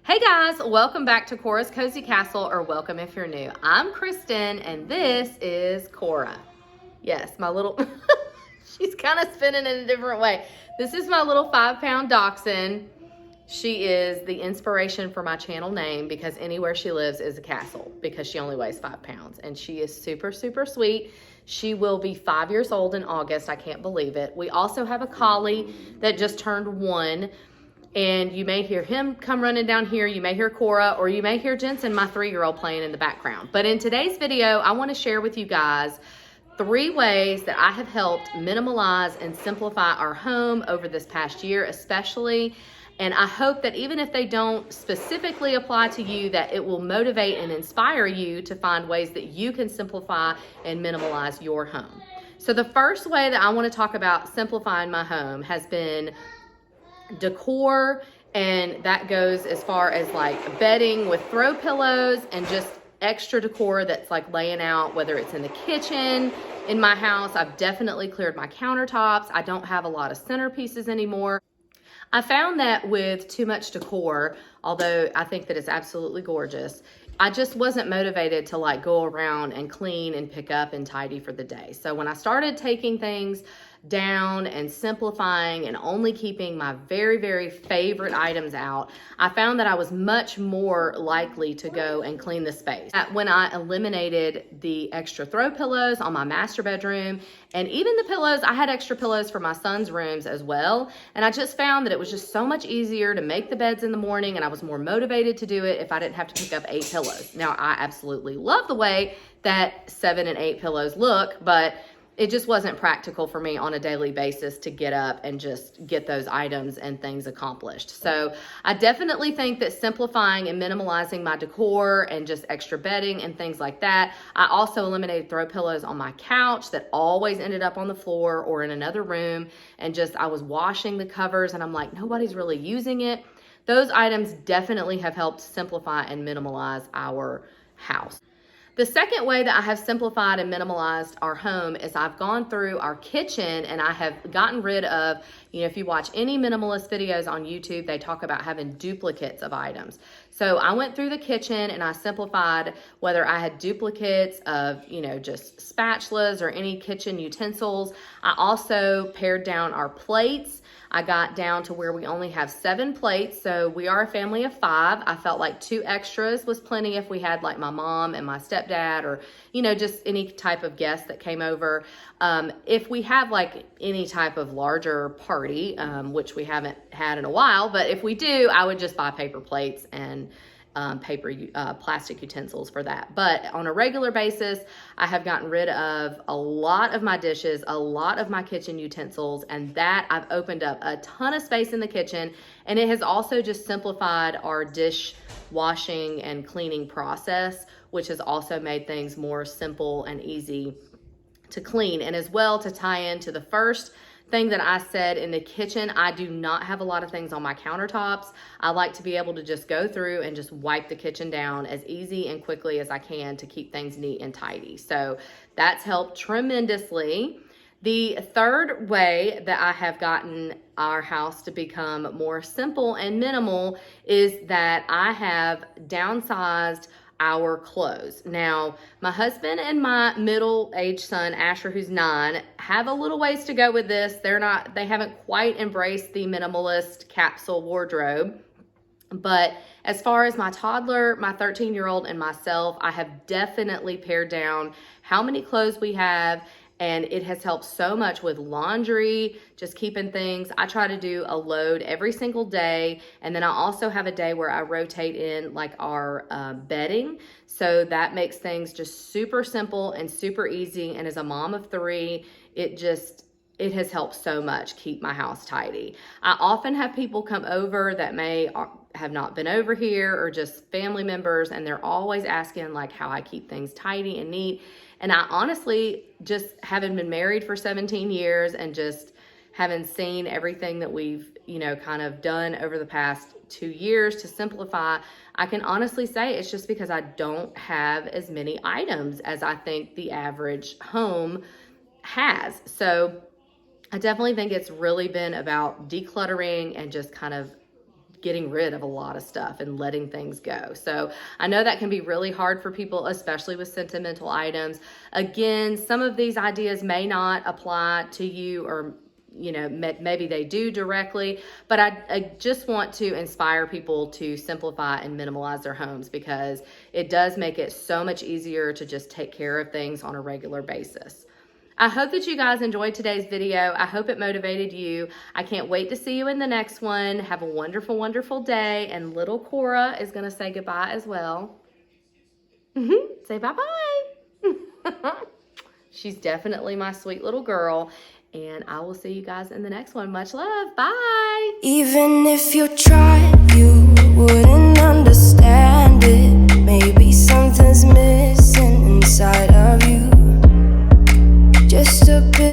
Hey guys, welcome back to Cora's Cozy Castle, or welcome if you're new. I'm Kristen and this is Cora. Yes, my little, she's kind of spinning in a different way. This is my little 5-pound dachshund. She is the inspiration for my channel name because anywhere she lives is a castle because she only weighs 5 pounds and she is super, super sweet. She will be 5 years old in August. I can't believe it. We also have a collie that just turned 1. And you may hear him come running down here. You may hear Cora, or you may hear Jensen, my 3-year-old, playing in the background. But in today's video, I want to share with you guys 3 ways that I have helped minimalize and simplify our home over this past year, especially. And I hope that even if they don't specifically apply to you, that it will motivate and inspire you to find ways that you can simplify and minimalize your home. So the first way that I want to talk about simplifying my home has been decor, and that goes as far as like bedding with throw pillows and just extra decor that's like laying out, whether it's in the kitchen in my house. I've definitely cleared my countertops. I don't have a lot of centerpieces anymore. I found that with too much decor, although I think that it's absolutely gorgeous, I just wasn't motivated to like go around and clean and pick up and tidy for the day. So when I started taking things down and simplifying and only keeping my very, very favorite items out, I found that I was much more likely to go and clean the space. When I eliminated the extra throw pillows on my master bedroom, and even the pillows, I had extra pillows for my son's rooms as well. And I just found that it was just so much easier to make the beds in the morning, and I was more motivated to do it if I didn't have to pick up 8 pillows. Now, I absolutely love the way that 7 and 8 pillows look, but it just wasn't practical for me on a daily basis to get up and just get those items and things accomplished. So I definitely think that simplifying and minimalizing my decor and just extra bedding and things like that. I also eliminated throw pillows on my couch that always ended up on the floor or in another room. And just, I was washing the covers and I'm like, nobody's really using it. Those items definitely have helped simplify and minimalize our house. The second way that I have simplified and minimalized our home is I've gone through our kitchen and I have gotten rid of, if you watch any minimalist videos on YouTube, they talk about having duplicates of items. So I went through the kitchen and I simplified whether I had duplicates of, just spatulas or any kitchen utensils. I also pared down our plates. I got down to where we only have 7 plates. So we are a family of 5. I felt like 2 extras was plenty if we had like my mom and my stepdad or, just any type of guest that came over. If we have like any type of larger party, which we haven't had in a while, but if we do, I would just buy paper plates and plastic utensils for that. But on a regular basis, I have gotten rid of a lot of my dishes, a lot of my kitchen utensils, and that I've opened up a ton of space in the kitchen. And it has also just simplified our dish washing and cleaning process, which has also made things more simple and easy to clean. And as well, to tie into the first thing that I said in the kitchen, I do not have a lot of things on my countertops. I like to be able to just go through and just wipe the kitchen down as easy and quickly as I can to keep things neat and tidy. So that's helped tremendously. The third way that I have gotten our house to become more simple and minimal is that I have downsized our clothes. Now, my husband and my middle-aged son, Asher, who's 9, have a little ways to go with this. They haven't quite embraced the minimalist capsule wardrobe. But as far as my toddler, my 13-year-old, and myself, I have definitely pared down how many clothes we have. And it has helped so much with laundry, just keeping things. I try to do a load every single day. And then I also have a day where I rotate in like our bedding. So that makes things just super simple and super easy. And as a mom of 3, it has helped so much keep my house tidy. I often have people come over that may have not been over here or just family members, and they're always asking like how I keep things tidy and neat. And I honestly, just having been married for 17 years and just having seen everything that we've, kind of done over the past 2 years to simplify, I can honestly say it's just because I don't have as many items as I think the average home has. So I definitely think it's really been about decluttering and just kind of getting rid of a lot of stuff and letting things go. So I know that can be really hard for people, especially with sentimental items. Again, some of these ideas may not apply to you, or maybe they do directly, but I just want to inspire people to simplify and minimalize their homes, because it does make it so much easier to just take care of things on a regular basis. I hope that you guys enjoyed today's video. I hope it motivated you. I can't wait to see you in the next one. Have a wonderful, wonderful day. And little Cora is going to say goodbye as well. Say bye-bye. She's definitely my sweet little girl. And I will see you guys in the next one. Much love. Bye. Even if you tried, you wouldn't understand it.